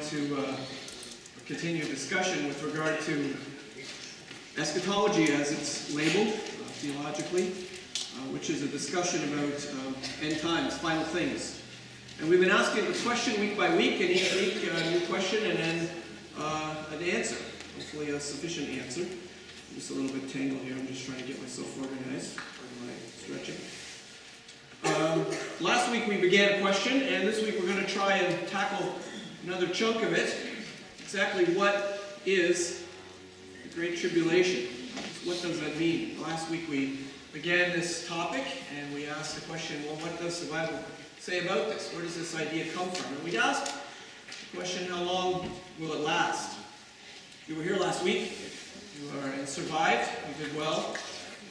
to continue discussion with regard to eschatology as it's labeled theologically, which is a discussion about end times, final things. And we've been asking the question week by week, and each week a new question and then an answer, hopefully a sufficient answer. I'm just a little bit tangled here. I'm just trying to get myself organized for my stretching. Last week we began a question, and this week we're going to try and tackle another chunk of it. Exactly what is the Great Tribulation? What does that mean? Last week we began this topic, and we asked the question, well, what does the Bible say about this? Where does this idea come from? And we asked the question, how long will it last? You were here last week. You are and survived. You did well.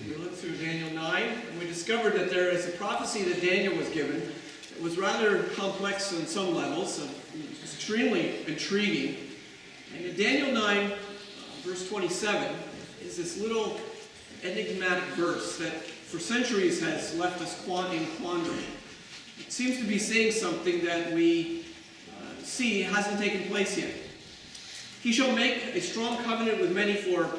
We looked through Daniel 9, and we discovered that there is a prophecy that Daniel was given. It was rather complex on some levels, it was extremely intriguing. And in Daniel 9, verse 27, is this little enigmatic verse that for centuries has left us in quandary. It seems to be saying something that we see hasn't taken place yet. He shall make a strong covenant with many for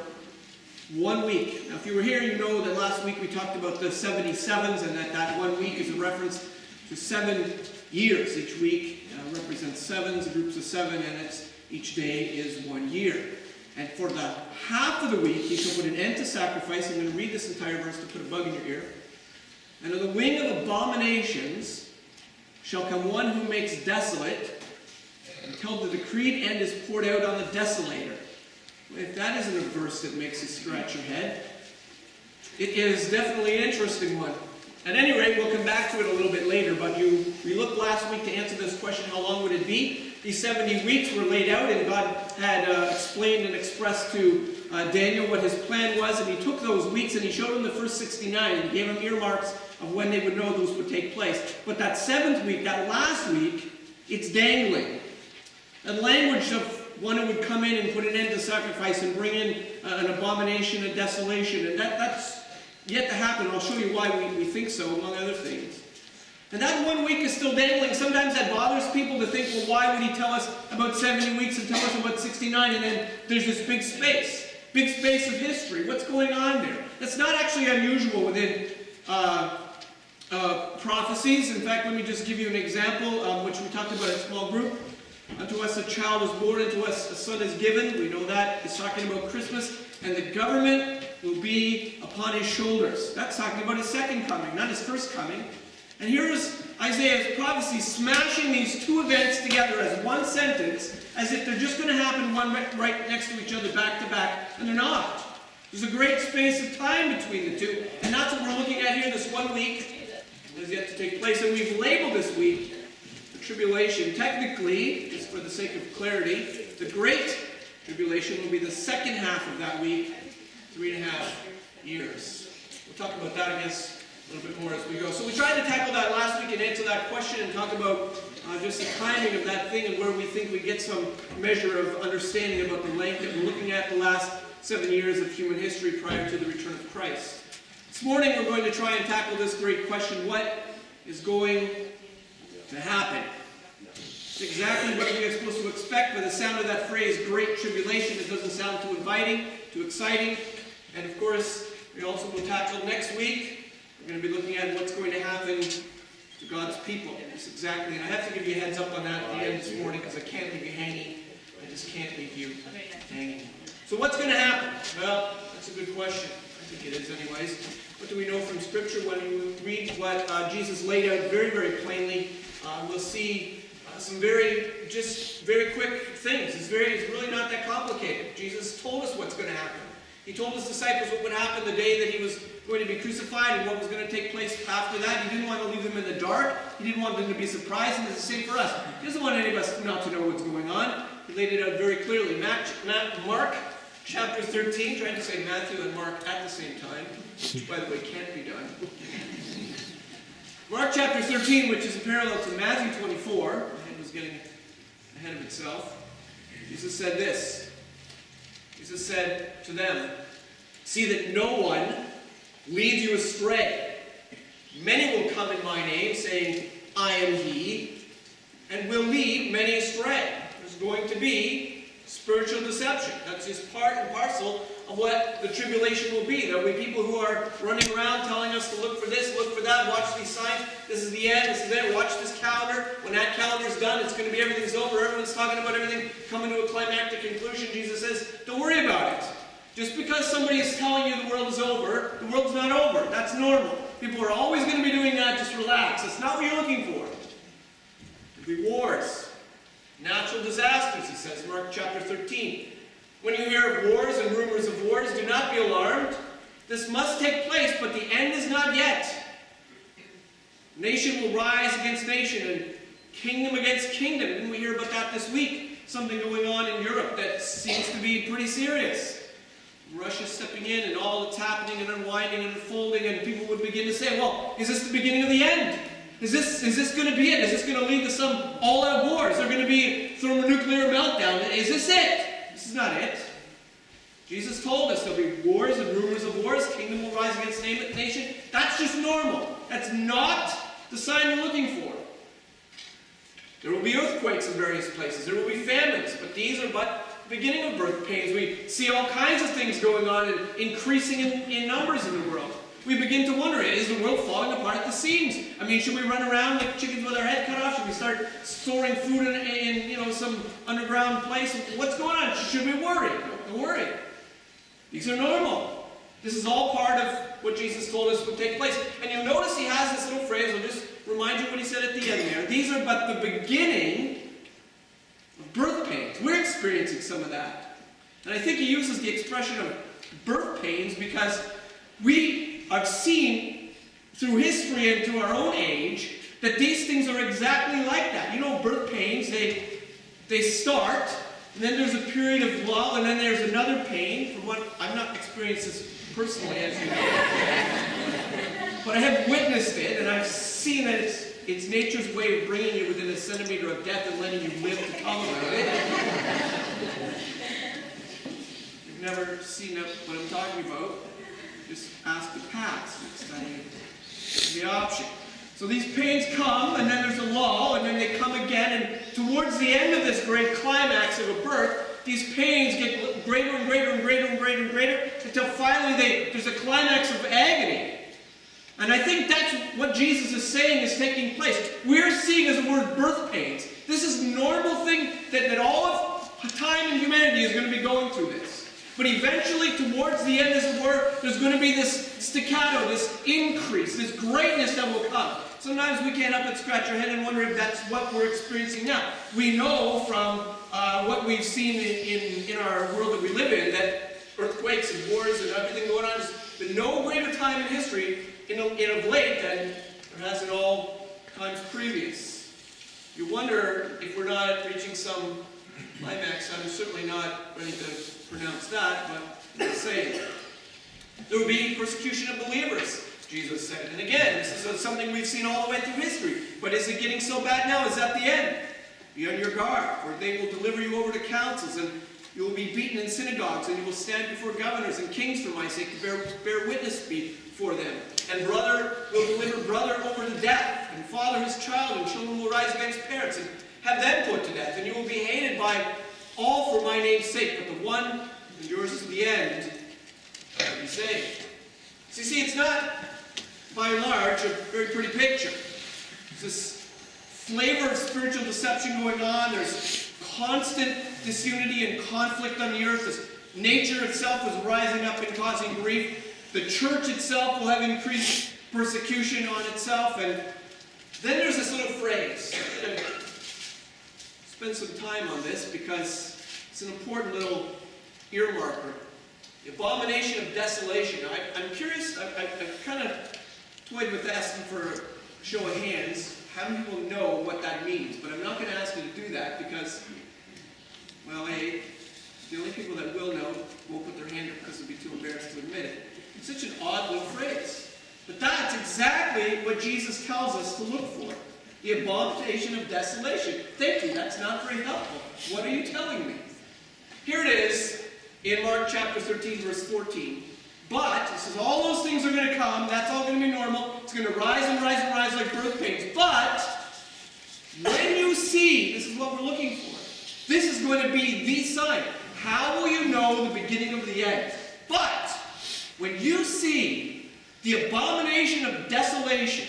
1 week. Now, if you were here, you know that last week we talked about the 77s, and that 1 week is a reference to 7 years. Each week represents sevens, groups of 7, and each day is 1 year. And for the half of the week, he shall put an end to sacrifice. I'm going to read this entire verse to put a bug in your ear. And on the wing of abominations shall come one who makes desolate, until the decreed end is poured out on the desolator. If that isn't a verse that makes you scratch your head, it is definitely an interesting one. At any rate, we'll come back to it a little bit later, but we looked last week to answer this question, how long would it be? These 70 weeks were laid out, and God had explained and expressed to Daniel what his plan was, and he took those weeks and he showed him the first 69, and he gave him earmarks of when they would know those would take place. But that 7th week, that last week, it's dangling. That language of one who would come in and put an end to sacrifice and bring in an abomination, a desolation, and that's yet to happen. I'll show you why we think so, among other things. And that 1 week is still dangling. Sometimes that bothers people to think, well, why would he tell us about 70 weeks and tell us about 69, and then there's this big space of history. What's going on there? That's not actually unusual within prophecies. In fact, let me just give you an example, which we talked about in a small group. Unto us a child is born, unto us a son is given. We know that. It's talking about Christmas. And the government will be upon his shoulders. That's talking about his second coming, not his first coming. And here is Isaiah's prophecy smashing these two events together as one sentence, as if they're just going to happen one right next to each other, back to back. And they're not. There's a great space of time between the two. And that's what we're looking at here, this 1 week has yet to take place. And we've labeled this week Tribulation. Technically, just for the sake of clarity, the Great Tribulation will be the second half of that week, 3.5 years. We'll talk about that, I guess, a little bit more as we go. So we tried to tackle that last week and answer that question and talk about just the timing of that thing and where we think we get some measure of understanding about the length that we're looking at the last 7 years of human history prior to the return of Christ. This morning we're going to try and tackle this great question, what is going to happen? It's exactly what we are supposed to expect. By the sound of that phrase, Great Tribulation, it doesn't sound too inviting, too exciting. And of course, we also will tackle next week. We're going to be looking at what's going to happen to God's people. Just exactly. And I have to give you a heads up on that at the end this morning because I can't leave you hanging. I just can't leave you hanging. So what's going to happen? Well, that's a good question. I think it is anyways. What do we know from Scripture? When you read what Jesus laid out very, very plainly, we'll see some very quick things. It's really not that complicated. Jesus told us what's going to happen. He told his disciples what would happen the day that he was going to be crucified and what was going to take place after that. He didn't want to leave them in the dark. He didn't want them to be surprised, and it's the same for us. He doesn't want any of us not to know what's going on. He laid it out very clearly. Mark chapter 13, trying to say Matthew and Mark at the same time, which, by the way, can't be done. Mark chapter 13, which is a parallel to Matthew 24, my head was getting ahead of itself. Jesus said this. Jesus said to them, "See that no one leads you astray. Many will come in my name, saying, I am he, and will lead many astray." There's going to be spiritual deception. That's just part and parcel of what the tribulation will be. There will be people who are running around telling us to look for this, look for that, watch these signs. This is the end, this is it, watch this calendar. When that calendar's done, it's going to be everything's over. Everyone's talking about everything coming to a climactic conclusion. Jesus says, don't worry about it. Just because somebody is telling you the world is over, the world's not over. That's normal. People are always going to be doing that. Just relax. That's not what you're looking for. There'll be wars. Natural disasters, he says, Mark chapter 13. When you hear of wars and rumors of wars, do not be alarmed. This must take place, but the end is not yet. Nation will rise against nation and kingdom against kingdom. Didn't we hear about that this week? Something going on in Europe that seems to be pretty serious. Russia stepping in and all that's happening and unwinding and unfolding, and people would begin to say, well, is this the beginning of the end? Is this going to be it? Is this going to lead to some all-out war? Is there going to be a thermonuclear meltdown? Is this it? This is not it. Jesus told us there'll be wars and rumors of wars. Kingdom will rise against nation. That's just normal. That's not the sign we're looking for. There will be earthquakes in various places. There will be famines, but these are but the beginning of birth pains. We see all kinds of things going on and increasing in numbers in the world. We begin to wonder, is the world falling apart at the seams? I mean, should we run around like chickens with our head cut off? Should we start storing food in some underground place? What's going on? Should we worry? Don't worry. These are normal. This is all part of what Jesus told us would take place. And you'll notice he has this little phrase. I'll just remind you what he said at the end there. These are but the beginning of birth pains. We're experiencing some of that. And I think he uses the expression of birth pains because we have seen through history and through our own age that these things are exactly like that. You know, birth pains, they start, and then there's a period of lull, and then there's another pain. From what I've not experienced this personally, as you know, but I have witnessed it, and I've seen that it's nature's way of bringing you within a centimeter of death and letting you live to talk about it. You've never seen what I'm talking about. Just ask the past next time you the option. So these pains come, and then there's a lull, and then they come again, and towards the end of this great climax of a birth, these pains get greater and greater and greater and greater and greater, until finally there's a climax of agony. And I think that's what Jesus is saying is taking place. We're seeing as the word birth pains. This is a normal thing that all of time in humanity is going to be going through this. But eventually, towards the end, as it were, there's going to be this staccato, this increase, this greatness that will come. Sometimes we can't help but scratch our head and wonder if that's what we're experiencing now. We know from what we've seen in our world that we live in, that earthquakes and wars and everything going on, there's been no greater time in history in of late than there has in all times previous. You wonder if we're not reaching some climax. I'm certainly not ready to pronounce that, but I'm saying there will be persecution of believers, Jesus said. And again, this is something we've seen all the way through history. But is it getting so bad now? Is that the end? Be on your guard, for they will deliver you over to councils, and you will be beaten in synagogues, and you will stand before governors and kings for my sake to bear witness before them. And brother will deliver brother over to death, and father his child, and children will rise against parents, and have them put to death. And you will be hated by all for my name's sake, but the one who endures to the end will be saved. So you see, it's not, by and large, a very pretty picture. There's this flavor of spiritual deception going on. There's constant disunity and conflict on the earth. This nature itself is rising up and causing grief. The church itself will have increased persecution on itself. And then there's this little phrase. Spend some time on this because it's an important little earmarker. The abomination of desolation. Now, I'm curious, I've kind of toyed with asking for a show of hands. How many people know what that means? But I'm not going to ask you to do that because, well, hey, the only people that will know won't put their hand up because they'll be too embarrassed to admit it. It's such an odd little phrase. But that's exactly what Jesus tells us to look for. The abomination of desolation. Thank you, that's not very helpful. What are you telling me? Here it is in Mark chapter 13, verse 14. But, it says all those things are going to come, that's all going to be normal, it's going to rise and rise and rise like birth pains. But, when you see, this is what we're looking for. This is to be the sign. How will you know the beginning of the end? But when you see the abomination of desolation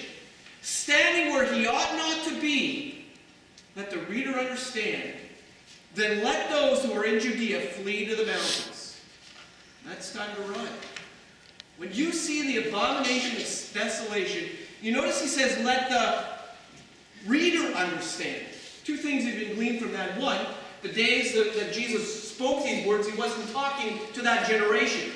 standing where he ought not to be, let the reader understand. Then let those who are in Judea flee to the mountains. That's time to run. When you see the abomination of desolation, you notice he says, let the reader understand. Two things have been gleaned from that. One, the days that Jesus spoke these words, he wasn't talking to that generation.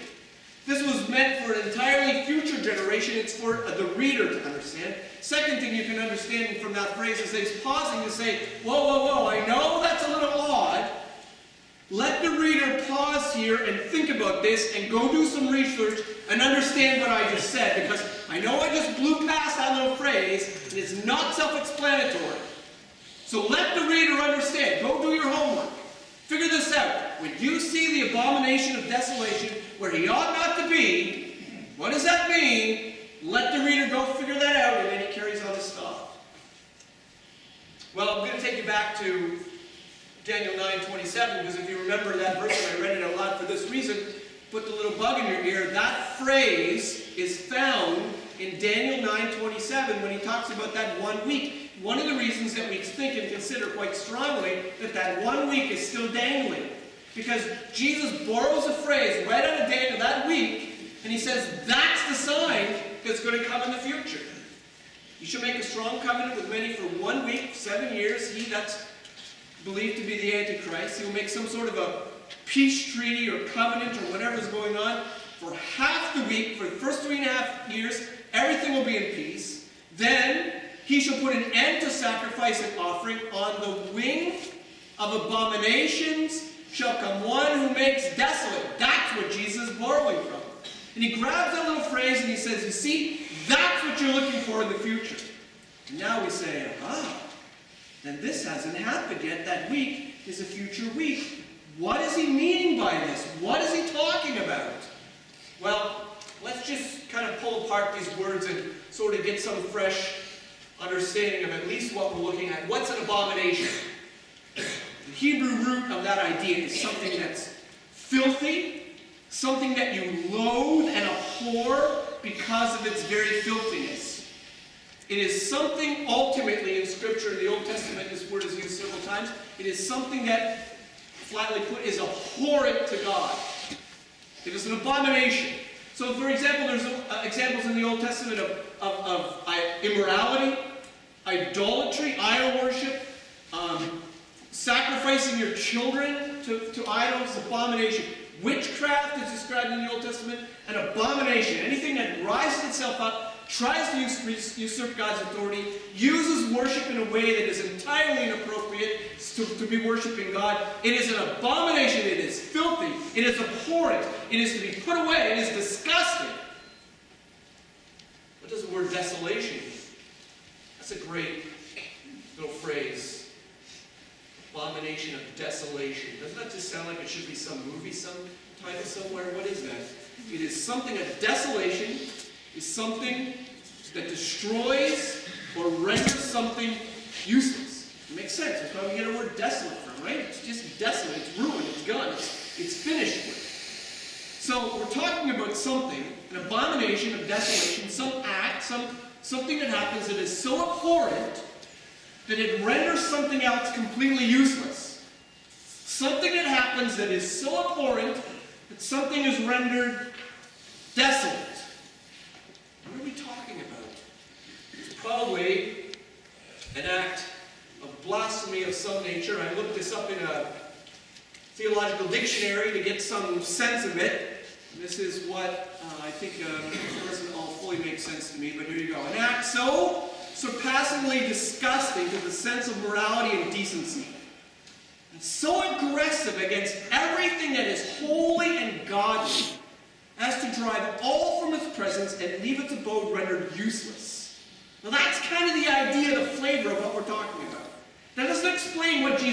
This was meant for an entirely future generation. It's for the reader to understand. Second thing you can understand from that phrase is that he's pausing to say, whoa, whoa, whoa, I know that's a little odd. Let the reader pause here and think about this and go do some research and understand what I just said, because I know I just blew past that little phrase and it's not self-explanatory. So let the reader understand. Go do your homework. Figure this out. When you see the abomination of desolation where he ought not to be, what does that mean? Let the reader go figure that out, and then he carries on his stuff. Well, I'm going to take you back to Daniel 9:27, because if you remember that verse, and I read it out loud for this reason, put the little bug in your ear. That phrase is found in Daniel 9:27 when he talks about that 1 week. One of the reasons that we think and consider quite strongly that 1 week is still dangling. Because Jesus borrows a phrase right out of Daniel that week, and he says that's the sign that's going to come in the future. You shall make a strong covenant with many for 1 week, 7 years. He that's believed to be the Antichrist. He will make some sort of a peace treaty or covenant or whatever is going on for half the week. For the first 3.5 years, everything will be in peace. Then he shall put an end to sacrifice and offering. On the wing of abominations shall come one who makes desolate. That's what Jesus is borrowing from. And he grabs that little phrase and he says, you see, that's what you're looking for in the future. And now we say, then this hasn't happened yet. That week is a future week. What is he meaning by this? What is he talking about? Well, let's just kind of pull apart these words and sort of get some fresh understanding of at least what we're looking at. What's an abomination? The Hebrew root of that idea is something that's filthy, something that you loathe and abhor because of its very filthiness. It is something ultimately in Scripture, in the Old Testament, this word is used several times, it is something that, flatly put, is abhorrent to God. It is an abomination. So, for example, there's examples in the Old Testament of immorality, idolatry, idol worship, sacrificing your children to idols, abomination. Witchcraft is described in the Old Testament, an abomination. Anything that rises itself up, tries to usurp God's authority, uses worship in a way that is entirely inappropriate to be worshiping God. It is an abomination. It is filthy. It is abhorrent. It is to be put away. It is disgusting. What does the word desolation mean? That's a great little phrase. Abomination of desolation. Doesn't that just sound like it should be some movie, some title somewhere? What is that? It is something, a desolation is something that destroys or renders something useless. It makes sense. That's why we get our word desolate from, right? It's just desolate. It's ruined. It's gone. It's finished with. So we're talking about something, an abomination of desolation, some act, something that happens that is so abhorrent that it renders something else completely useless. Something that happens that is so abhorrent that something is rendered desolate. What are we talking about? It's probably an act of blasphemy of some nature. I looked this up in a theological dictionary to get some sense of it. This is what I think doesn't all fully make sense to me, but here you go. An act so surpassingly disgusting to the sense of morality and decency. And so aggressive against everything that is holy and godly as to drive all from its presence and leave its abode rendered useless. Now that's kind of the idea, the flavor of what we're talking about. That doesn't explain what the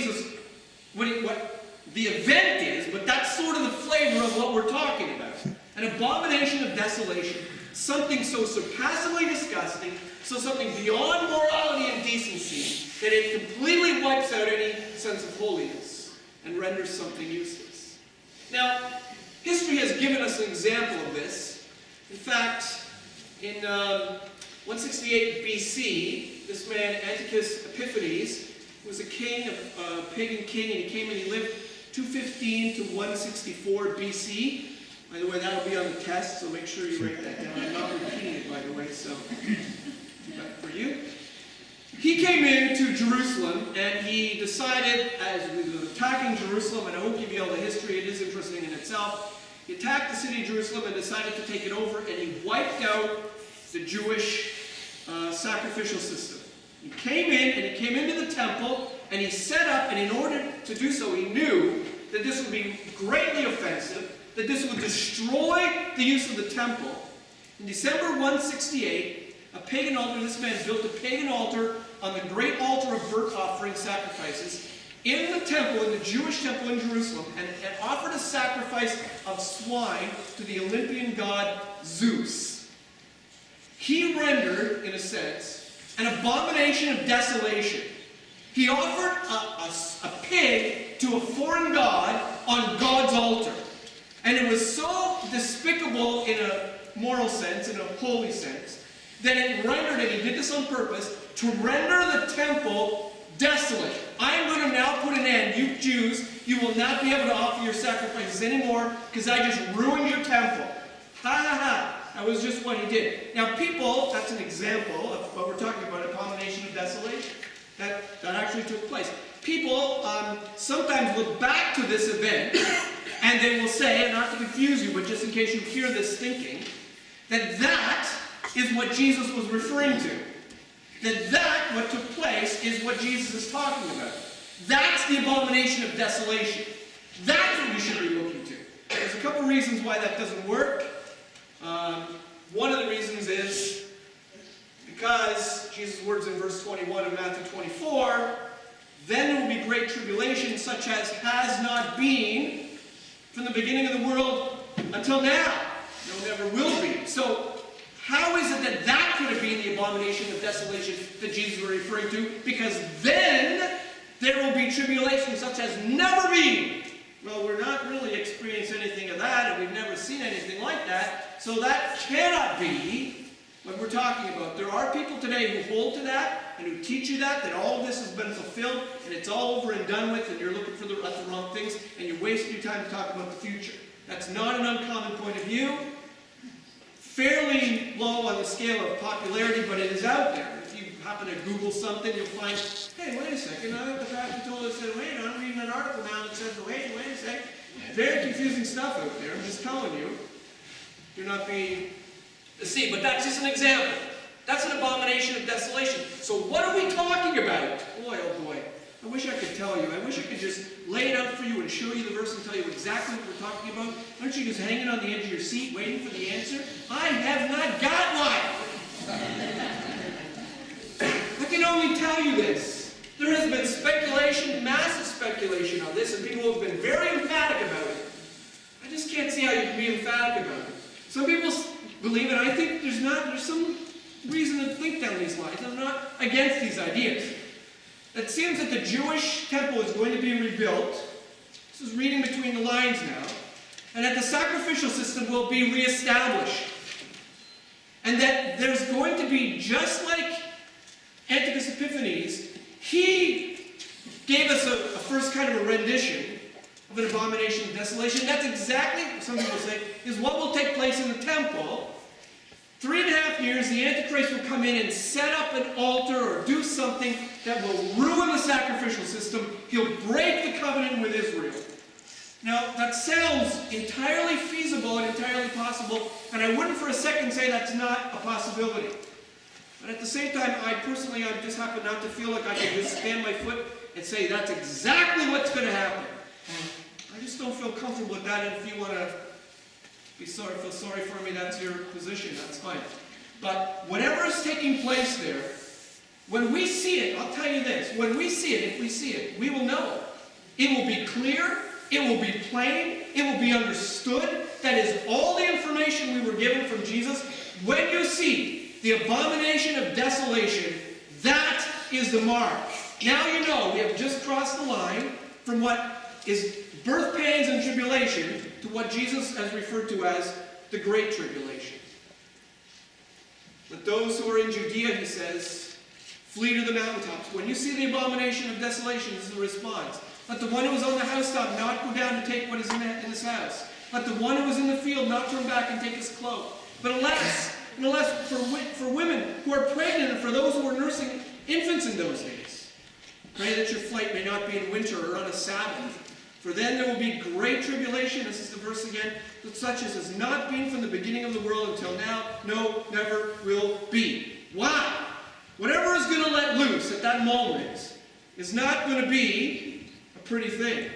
event is, but that's sort of the flavor of what we're talking about. An abomination of desolation. Something so surpassingly disgusting, so something beyond morality and decency, that it completely wipes out any sense of holiness and renders something useless. Now, history has given us an example of this. In fact, in 168 BC, this man Antiochus Epiphanes was a king, a pagan king, and he came and he lived 215 to 164 BC. By the way, that'll be on the test, so make sure you write that down. I'm not repeating it, by the way, so back for you. He came into Jerusalem, and he decided, as we were attacking Jerusalem, and I won't give you all the history, it is interesting in itself. He attacked the city of Jerusalem and decided to take it over, and he wiped out the Jewish sacrificial system. He came in, and he came into the temple, and he set up, and in order to do so, he knew that this would be greatly offensive, that this would destroy the use of the temple. In December 168, a pagan altar, this man built a pagan altar on the great altar of burnt offering sacrifices in the temple, in the Jewish temple in Jerusalem, and offered a sacrifice of swine to the Olympian god Zeus. He rendered, in a sense, an abomination of desolation. He offered a pig to a foreign god on God's altar. And it was so despicable in a moral sense, in a holy sense, that it rendered, and he did this on purpose, to render the temple desolate. I am going to now put an end, you Jews, you will not be able to offer your sacrifices anymore because I just ruined your temple. Ha ha ha. That was just what he did. Now people, that's an example of what we're talking about, abomination of desolation. That actually took place. People sometimes look back to this event and they will say, and not to confuse you, but just in case you hear this thinking, that is what Jesus was referring to. That what took place is what Jesus is talking about. That's the abomination of desolation. That's what we should be looking to. There's a couple reasons why that doesn't work. One of the reasons is because Jesus' words in verse 21 of Matthew 24, then there will be great tribulation such as has not been from the beginning of the world until now. No, never will be. So, how is it that could have been the abomination of desolation that Jesus was referring to? Because then there will be tribulation such as never been. Well, we're not really experiencing anything of that, and we've never seen anything like that. So that cannot be what we're talking about. There are people today who hold to that and who teach you that all of this has been fulfilled and it's all over and done with, and you're looking for the wrong things and you're wasting your time to talk about the future. That's not an uncommon point of view. Fairly low on the scale of popularity, but it is out there. If you happen to Google something, you'll find, hey, wait a second, the pastor told us that, wait, I'm reading an article now that says, wait a second. Very confusing stuff out there, I'm just telling you. You're not being deceived, but that's just an example. That's an abomination of desolation. So what are we talking about? Boy, oh boy. I wish I could tell you. I wish I could just lay it out for you and show you the verse and tell you exactly what we're talking about. Aren't you just hanging on the edge of your seat waiting for the answer? I have not got one. I can only tell you this. There has been speculation, massive speculation on this, and people have been very emphatic about it. I just can't see how you can be emphatic about it. Some people believe it. I think there's some reason to think down these lines. I'm not against these ideas. It seems that the Jewish temple is going to be rebuilt. This is reading between the lines now. And that the sacrificial system will be reestablished. And that there's going to be, just like Antiochus Epiphanes, he gave us a first kind of a rendition of an abomination of desolation. That's exactly, some people say, is what will take place in the temple. 3.5 years, the Antichrist will come in and set up an altar or do something that will ruin the sacrificial system. He'll break the covenant with Israel. Now, that sounds entirely feasible and entirely possible, and I wouldn't for a second say that's not a possibility. But at the same time, I just happen not to feel like I can just stand my foot and say that's exactly what's going to happen. I just don't feel comfortable with that, and if you want to feel sorry for me, that's your position, that's fine. But whatever is taking place there, when we see it, I'll tell you this, when we see it, if we see it, we will know. It will be clear, it will be plain, it will be understood. That is all the information we were given from Jesus. When you see the abomination of desolation, that is the mark. Now you know we have just crossed the line from what is birth pains and tribulation to what Jesus has referred to as the Great Tribulation. Let those who are in Judea, he says, flee to the mountaintops. When you see the abomination of desolation, this is the response. Let the one who is on the housetop not go down to take what is in his house. Let the one who is in the field not turn back and take his cloak. But alas, for women who are pregnant and for those who are nursing infants in those days, pray that your flight may not be in winter or on a Sabbath. For then there will be great tribulation, this is the verse again, such as has not been from the beginning of the world until now, no, never will be. Wow! Whatever is going to let loose at that moment is not going to be a pretty thing.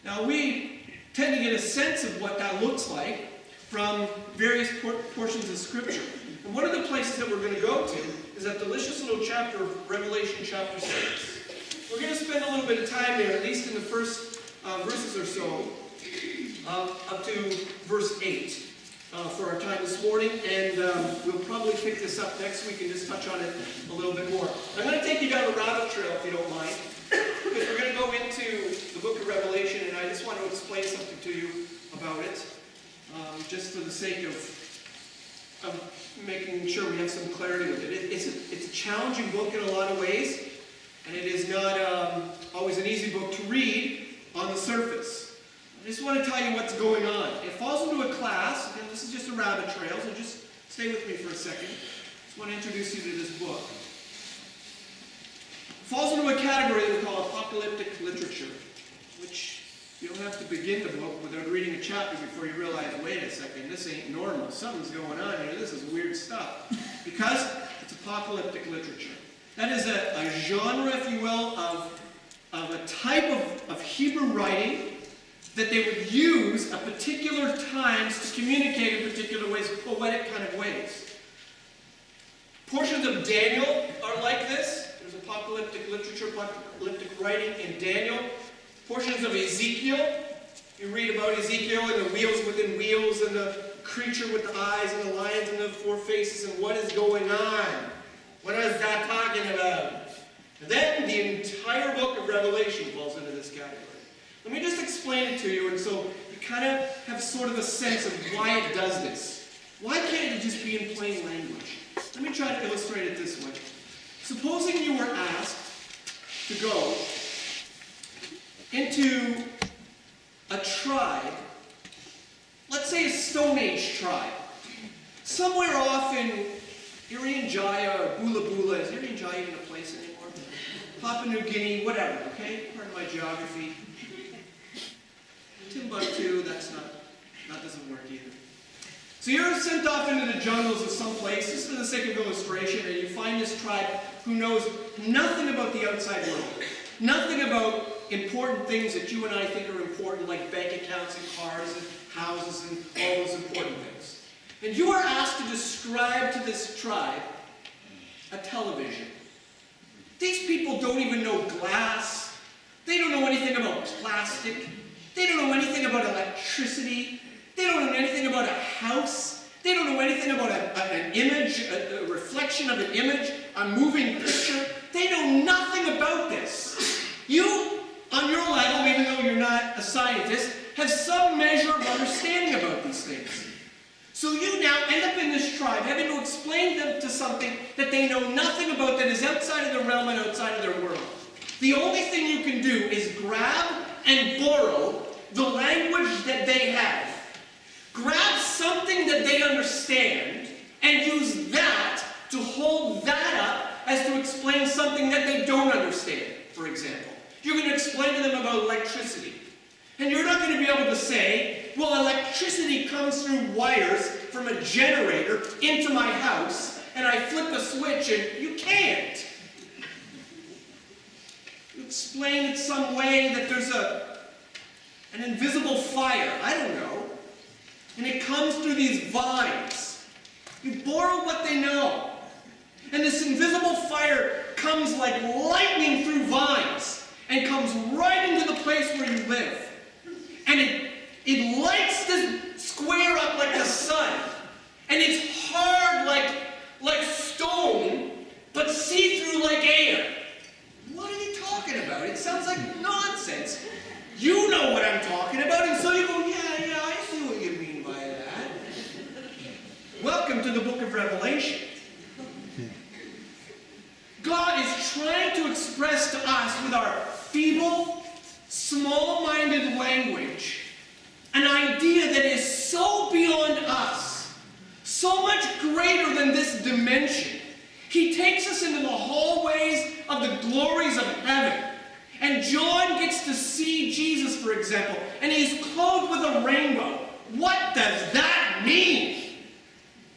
Now we tend to get a sense of what that looks like from various portions of Scripture. And one of the places that we're going to go to is that delicious little chapter of Revelation chapter 6. We're going to spend a little bit of time there, at least in the first verses or so, up to verse 8 for our time this morning, and we'll probably pick this up next week and just touch on it a little bit more. I'm going to take you down a rabbit trail, if you don't mind, because we're going to go into the book of Revelation, and I just want to explain something to you about it, just for the sake of making sure we have some clarity with it. It's a challenging book in a lot of ways, and it is not always an easy book to read on the surface. I just want to tell you what's going on. It falls into a class, and this is just a rabbit trail, so just stay with me for a second. I just want to introduce you to this book. It falls into a category that we call apocalyptic literature, which you don't have to begin the book without reading a chapter before you realize, wait a second, this ain't normal. Something's going on here. This is weird stuff. Because it's apocalyptic literature. That is a genre, if you will, of a type of Hebrew writing that they would use at particular times to communicate in particular ways, poetic kind of ways. Portions of Daniel are like this. There's apocalyptic literature, apocalyptic writing in Daniel. Portions of Ezekiel. You read about Ezekiel and the wheels within wheels and the creature with the eyes and the lions and the four faces and what is going on. What is that talking about? And then the entire book of Revelation falls into this category. Let me just explain it to you, and so you kind of have sort of a sense of why it does this. Why can't it just be in plain language? Let me try to illustrate it this way. Supposing you were asked to go into a tribe, let's say a Stone Age tribe, somewhere off in Irian Jaya or Bula Bula. Is Irian Jaya even a place anymore? Papua New Guinea, whatever, okay? Pardon my geography. Timbuktu, that doesn't work either. So you're sent off into the jungles of some place, just for the sake of illustration, and you find this tribe who knows nothing about the outside world. Nothing about important things that you and I think are important, like bank accounts and cars and houses and all those important things. And you are asked to describe to this tribe a television. These people don't even know glass. They don't know anything about plastic. They don't know anything about electricity. They don't know anything about a house. They don't know anything about an image, a reflection of an image, a moving picture. They know nothing about this. You, on your level, even though you're not a scientist, have some measure of understanding about these things. So you now end up in this tribe having to explain them to something that they know nothing about, that is outside of their realm and outside of their world. The only thing you can do is grab and borrow the language that they have. Grab something that they understand and use that to hold that up as to explain something that they don't understand, for example. You're going to explain to them about electricity. And you're not going to be able to say, well, electricity comes through wires from a generator into my house, and I flip a switch, and you can't. You explain it some way that there's an invisible fire, I don't know, and it comes through these vines. You borrow what they know. And this invisible fire comes like lightning through vines and comes right into the place where you live. And it lights this square up like the sun. And it's hard like stone, but see-through like air. What are you talking about? It sounds like nonsense. You know what I'm talking about. And so you go, yeah, I see what you mean by that. Welcome to the book of Revelation. God is trying to express to us with our feeble, small-minded language an idea that is so beyond us, so much greater than this dimension. He takes us into the hallways of the glories of heaven. And John gets to see Jesus, for example, and he's clothed with a rainbow. What does that mean?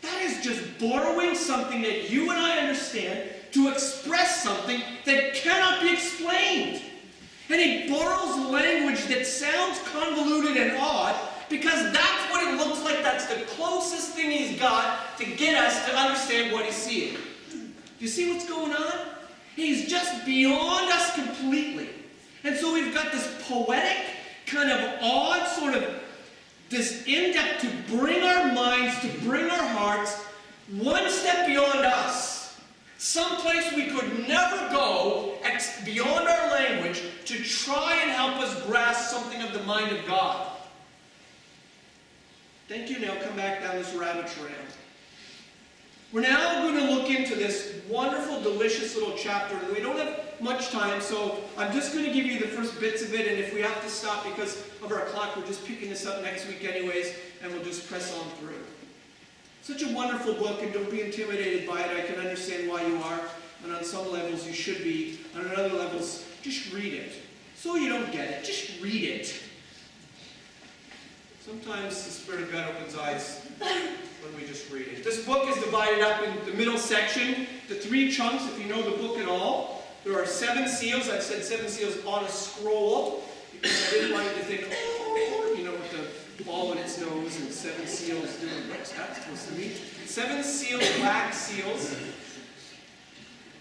That is just borrowing something that you and I understand to express something that cannot be explained. And he borrows language that sounds convoluted and odd because that's what it looks like. That's the closest thing he's got to get us to understand what he's seeing. Do you see what's going on? He's just beyond us completely. And so we've got this poetic, kind of odd sort of, this in-depth to bring our minds, to bring our hearts one step beyond us. Someplace we could never go beyond our language to try and help us grasp something of the mind of God. Thank you. Now come back down this rabbit trail. We're now going to look into this wonderful, delicious little chapter. And we don't have much time, so I'm just going to give you the first bits of it. And if we have to stop because of our clock, we're just picking this up next week anyways, and we'll just press on through. Such a wonderful book, and don't be intimidated by it. I can understand why you are. And on some levels, you should be. And on other levels, just read it. So you don't get it, just read it. Sometimes the Spirit of God opens eyes when we just read it. This book is divided up in the middle section, the 3 chunks, if you know the book at all. There are 7 seals. I've said 7 seals on a scroll, because I didn't want you to think, oh, you know, with the ball in its nose and 7 seals doing, what's that supposed to mean? 7 seals, wax seals.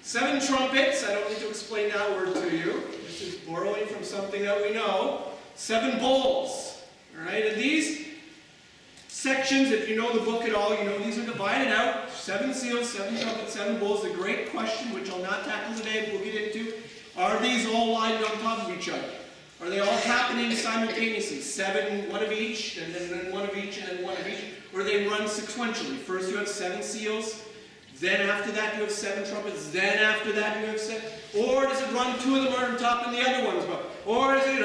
7 trumpets. I don't need to explain that word to you. This is borrowing from something that we know. 7 bowls. All right, and these sections, if you know the book at all, you know these are divided out. 7 seals, 7 trumpets, 7 bowls. The great question, which I'll not tackle today, but we'll get into, are these all lined on top of each other? Are they all happening simultaneously? 7, one of each, and then one of each, and then one of each? Or they run sequentially? First you have 7 seals, then after that you have 7 trumpets, then after that you have 7. Or does it run 2 of them are on top and the other one's above? Or is it...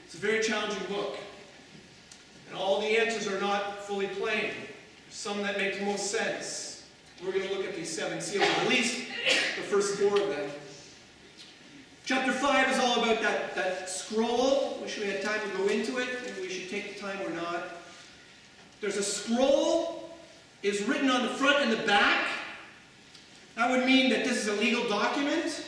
It's a very challenging book. And all the answers are not fully plain. There's some that make the most sense. We're going to look at these 7 seals, at least the first 4 of them. Chapter 5 is all about that scroll. Wish we had time to go into it. Maybe we should take the time or not. There's a scroll. It's written on the front and the back. That would mean that this is a legal document.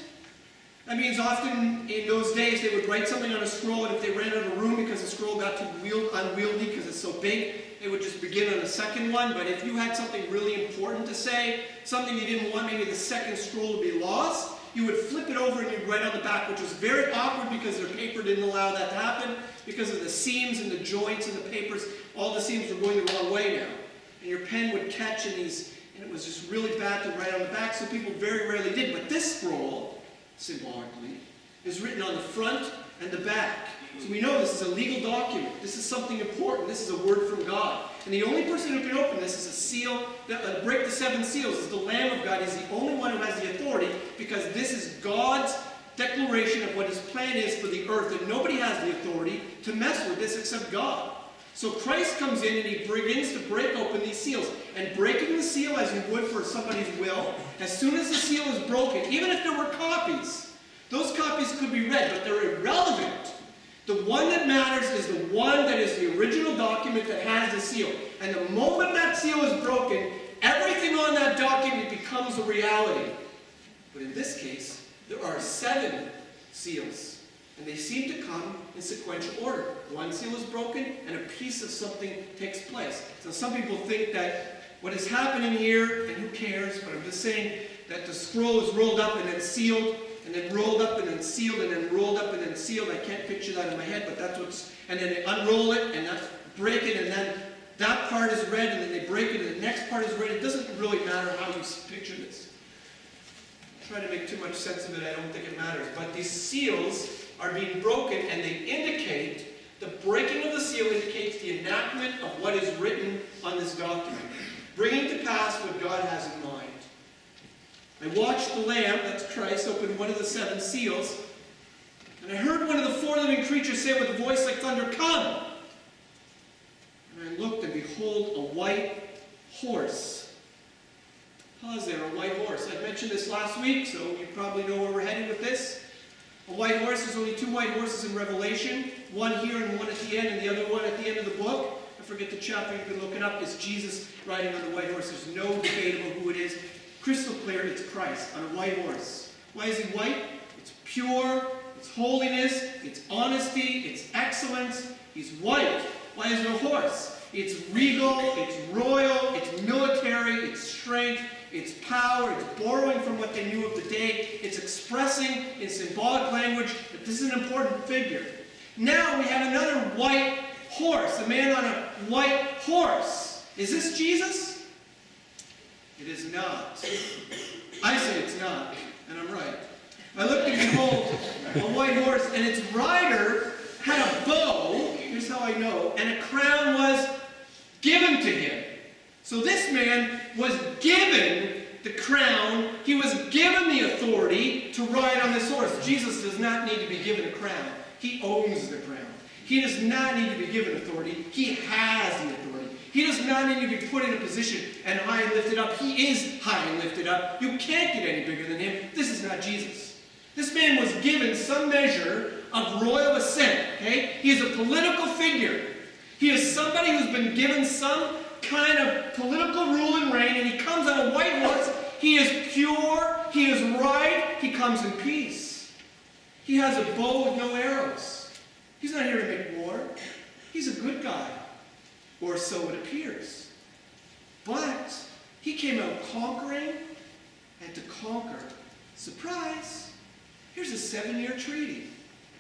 That means often in those days they would write something on a scroll, and if they ran out of room because the scroll got too unwieldy because it's so big, they would just begin on the second one. But if you had something really important to say, something you didn't want maybe the second scroll to be lost, you would flip it over and you'd write on the back, which was very awkward because their paper didn't allow that to happen because of the seams and the joints and the papers. All the seams were going the wrong way now. And your pen would catch in these, and it was just really bad to write on the back, so people very rarely did. But this scroll, symbolically, is written on the front and the back. So we know this is a legal document. This is something important. This is a word from God. And the only person who can open this is a seal, break the 7 seals, is the Lamb of God. He's the only one who has the authority because this is God's declaration of what his plan is for the earth. And nobody has the authority to mess with this except God. So Christ comes in and he begins to break open these seals. And breaking the seal as you would for somebody's will, as soon as the seal is broken, even if there were copies, those copies could be read, but they're irrelevant. The one that matters is the one that is the original document that has the seal. And the moment that seal is broken, everything on that document becomes a reality. But in this case, there are 7 seals. And they seem to come in sequential order. One seal is broken, and a piece of something takes place. So some people think that what is happening here, and who cares, but I'm just saying that the scroll is rolled up and then sealed, and then rolled up and then sealed, and then rolled up and then sealed. I can't picture that in my head, but that's what's... And then they unroll it, and that's break it, and then that part is read, and then they break it, and the next part is read. It doesn't really matter how you picture this. try to make too much sense of it, I don't think it matters. But these seals are being broken, and they indicate, the breaking of the seal indicates the enactment of what is written on this document, bringing to pass what God has in mind. I watched the Lamb, that's Christ, open one of the 7 seals, and I heard one of the 4 living creatures say with a voice like thunder, "Come!" And I looked, and behold, a white horse. Pause there, a white horse. I mentioned this last week, so you probably know where we're heading with this. A white horse, there's only 2 white horses in Revelation. One here and one at the end, and the other one at the end of the book. I forget the chapter, you can look it up. It's Jesus riding on the white horse. There's no debate about who it is. Crystal clear, it's Christ on a white horse. Why is he white? It's pure, it's holiness, it's honesty, it's excellence. He's white. Why is there a horse? It's regal, it's royal, it's military, it's strength, it's power, it's borrowing from what they knew of the day, it's expressing in symbolic language that this is an important figure. Now we have another white horse, a man on a white horse. Is this Jesus? It is not. I say it's not, and I'm right. I looked and behold a white horse, and its rider had a bow, here's how I know, and a crown was given to him. So this man was given the crown, he was given the authority to ride on this horse. Jesus does not need to be given a crown. He owns the crown. He does not need to be given authority. He has the authority. He does not need to be put in a position and high and lifted up. He is high and lifted up. You can't get any bigger than him. This is not Jesus. This man was given some measure of royal ascent. Okay? He is a political figure. He is somebody who's been given some kind of political rule and reign, and he comes on a white horse. He is pure. He is right. He comes in peace. He has a bow with no arrows. He's not here to make war. He's a good guy. Or so it appears. But he came out conquering and to conquer. Surprise! Here's a 7-year treaty.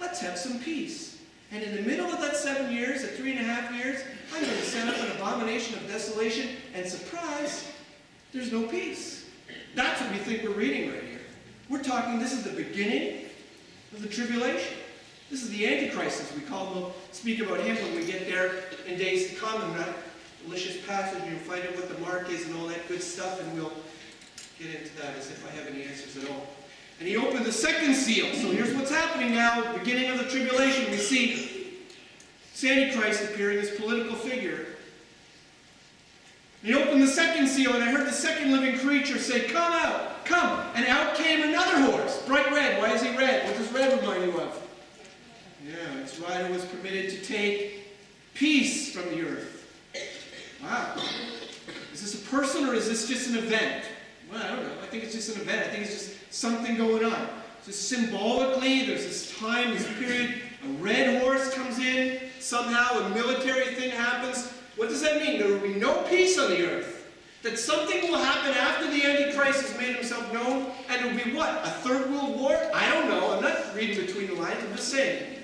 Let's have some peace. And in the middle of that 7 years, at 3.5 years, I'm going to set up an abomination of desolation, and surprise, there's no peace. That's what we think we're reading right here. We're talking, this is the beginning of the tribulation. This is the Antichrist, as we call him. We'll speak about him when we get there in days to come, and that delicious passage, you'll find out what the mark is and all that good stuff, and we'll get into that as if I have any answers at all. And he opened the 2nd seal. So here's what's happening now, beginning of the tribulation. We see Antichrist appearing, this political figure. And he opened the 2nd seal, and I heard the 2nd living creature say, "Come out, come." And out came another horse, bright red. Why is he red? What does red remind you of? Yeah, its rider was permitted to take peace from the earth. Wow. Is this a person or is this just an event? Well, I don't know. I think it's just an event. I think it's just something going on. Just symbolically, there's this time, this period, a red horse comes in, somehow a military thing happens. What does that mean? There will be no peace on the earth. That something will happen after the Antichrist has made himself known, and it will be what? A 3rd World War? I don't know. I'm not reading between the lines. I'm just saying.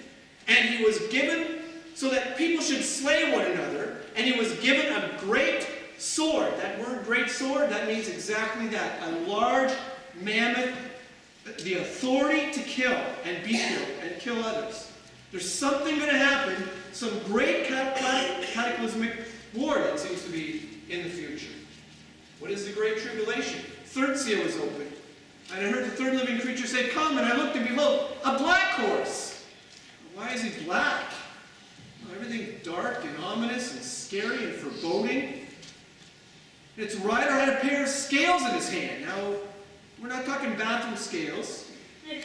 And he was given so that people should slay one another, and he was given a great sword. That word great sword, that means exactly that. A large mammoth, the authority to kill and be killed and kill others. There's something going to happen, some great cataclysmic war that seems to be in the future. What is the Great Tribulation? 3rd seal is open. And I heard the 3rd living creature say, "Come," and I looked and behold, a black horse. Why is he black? Well, everything dark and ominous and scary and foreboding. Its rider had a pair of scales in his hand. Now, we're not talking bathroom scales. You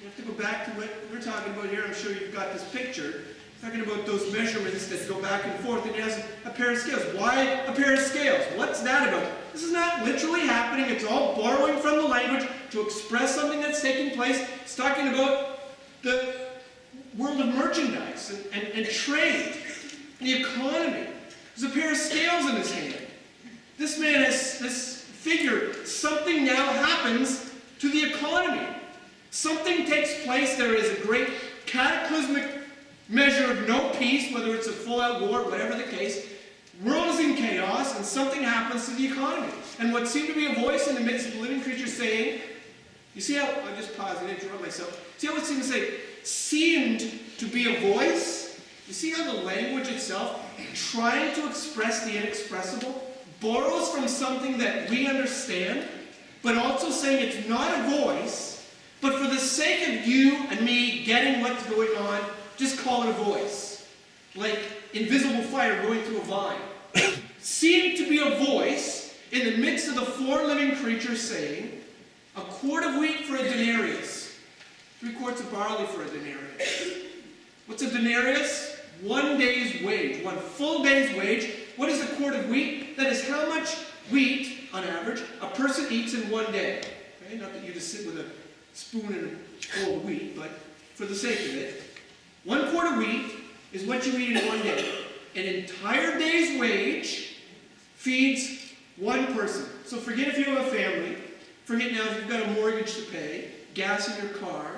have to go back to what we're talking about here. I'm sure you've got this picture. We're talking about those measurements that go back and forth, and he has a pair of scales. Why a pair of scales? What's that about? This is not literally happening. It's all borrowing from the language to express something that's taking place. It's talking about the world of merchandise and trade, and the economy. There's a pair of scales in his hand. This man has this figure. Something now happens to the economy. Something takes place. There is a great cataclysmic measure of no peace, whether it's a full-out war, whatever the case. World is in chaos, and something happens to the economy. And what seemed to be a voice in the midst of the living creature saying, You see how, I'll just pause and interrupt myself. See how it seems to say, seemed to be a voice? You see how the language itself, trying to express the inexpressible, borrows from something that we understand, but also saying it's not a voice, but for the sake of you and me getting what's going on, just call it a voice. Like invisible fire going through a vine. Seemed to be a voice in the midst of the four living creatures saying, a quart of wheat for a denarius, 3 quarts of barley for a denarius. What's a denarius? 1 day's wage, 1 full day's wage. What is a quart of wheat? That is how much wheat, on average, a person eats in 1 day. Okay? Not that you just sit with a spoon and a bowl of wheat, but for the sake of it, 1 quart of wheat is what you eat in 1 day. An entire day's wage feeds 1 person. So forget if you have a family. Forget now if you've got a mortgage to pay, gas in your car,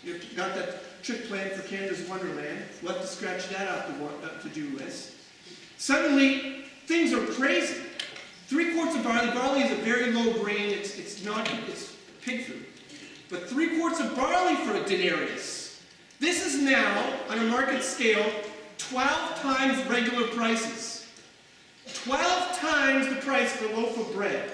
you've got that trip planned for Canada's Wonderland. We'll have to scratch that off the to-do list. Suddenly, things are crazy. 3 quarts of barley. Barley is a very low grain. It's pig food. But 3 quarts of barley for a denarius. This is now, on a market scale, 12 times regular prices. 12 times the price for a loaf of bread.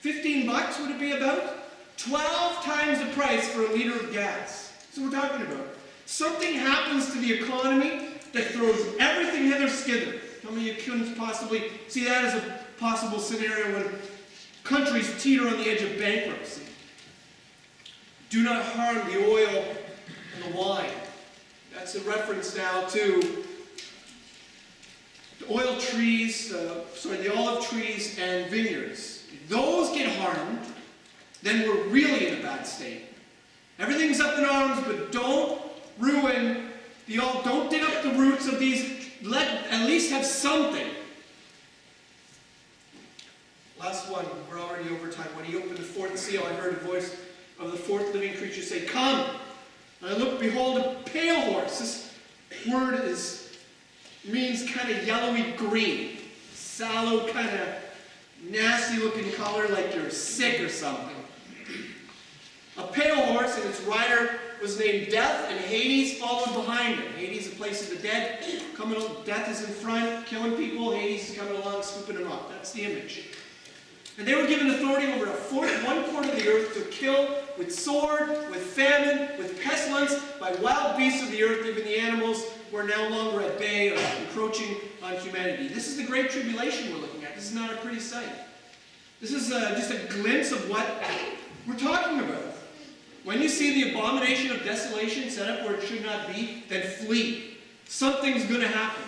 $15 would it be about? 12 times the price for a liter of gas. That's what we're talking about. Something happens to the economy that throws everything hither skither. How many of you couldn't possibly see that as a possible scenario when countries teeter on the edge of bankruptcy? Do not harm the oil and the wine. That's a reference now to the oil trees, the olive trees and vineyards. If those get harmed, then we're really in a bad state. Everything's up in arms, but don't ruin don't dig up the roots of these. Let at least have something. Last one, we're already over time. When he opened the 4th seal, I heard a voice of the 4th living creature say, "Come!" And I looked, behold, a pale horse. This word means kind of yellowy green. Sallow, kind of nasty looking color, like you're sick or something. A pale horse, and its rider was named Death, and Hades followed behind him. Hades, the place of the dead. Death is in front, killing people. Hades is coming along, scooping them up. That's the image. And they were given authority over 1 quarter of the earth to kill with sword, with famine, with pestilence, by wild beasts of the earth, even the animals who are no longer at bay or encroaching on humanity. This is the Great Tribulation we're looking at. This is not a pretty sight. This is just a glimpse of what we're talking about. When you see the abomination of desolation set up where it should not be, then flee. Something's going to happen.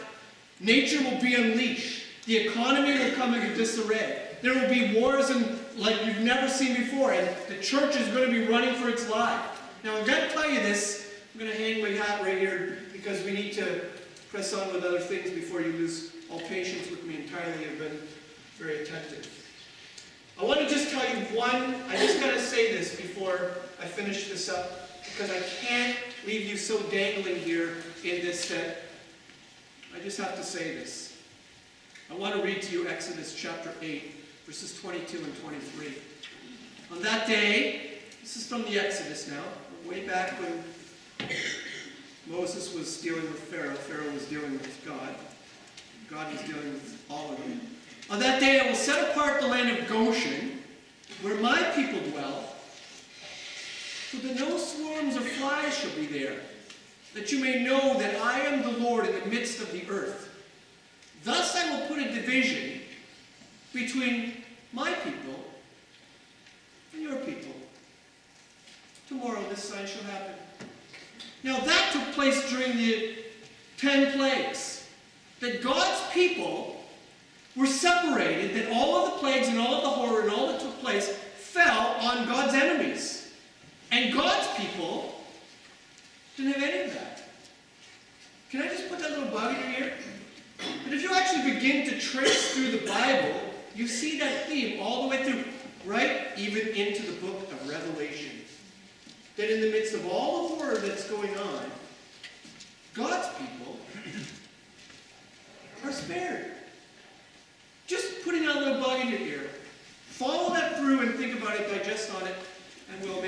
Nature will be unleashed. The economy will come into disarray. There will be wars like you've never seen before, and the church is going to be running for its life. Now, I've got to tell you this. I'm going to hang my hat right here because we need to press on with other things before you lose all patience with me entirely. You've been very attentive. I want to just tell you I just got to say this before I finish this up, because I can't leave you so dangling here in this that I just have to say this. I want to read to you Exodus chapter 8, verses 22 and 23. On that day, this is from the Exodus now, way back when Moses was dealing with Pharaoh. Pharaoh was dealing with God. God was dealing with all of them. On that day I will set apart the land of Goshen, where my people dwell, so that no swarms of flies shall be there, that you may know that I am the Lord in the midst of the earth. Thus I will put a division between my people and your people. Tomorrow this sign shall happen. Now that took place during the 10 plagues, that God's people were separated, that all of the plagues and all of the horror and all that took place fell on God's enemies. And God's people didn't have any of that. Can I just put that little bug in your ear? But if you actually begin to trace through the Bible, you see that theme all the way through, right even into the book of Revelation. That in the midst of all the horror that's going on, God's people are spared. Just putting that little bug in your ear. Follow that through and think about it, digest on it, and we'll